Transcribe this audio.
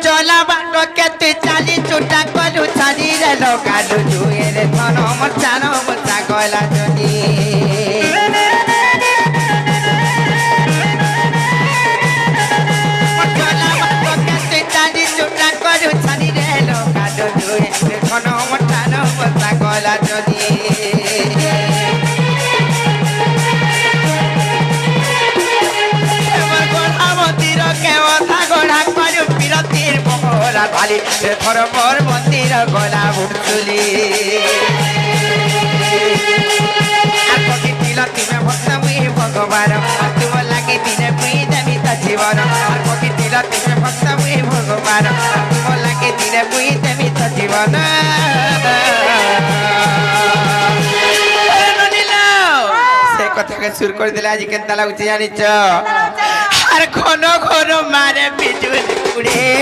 চলা বাটো কেতে চালি চুটা কলু ছাড়ি রে লোকালু জুয়ে রে ধন মোর চানো মোচা গলা যদি চলা বাটো কেতে চালি চুটা কলু ছাড়ি রে লোকালু জুয়ে রে ধন মোর চানো মোচা গলা যদি ভালি ধর মোর মন্দির গলা ভুতুলি আর পকিটিল তুমি ভক্ত মুই ভগবান তুম লাগি দিনে মুই দেবি তা জীবন আর পকিটিল তুমি ভক্ত মুই ভগবান তুম লাগি দিনে মুই দেবি তা জীবন সে কথাকে সুর করে দিলে আজ কেনতা লাগুছে জানিছ আর ঘন ঘন মারে বিজুলি উড়ে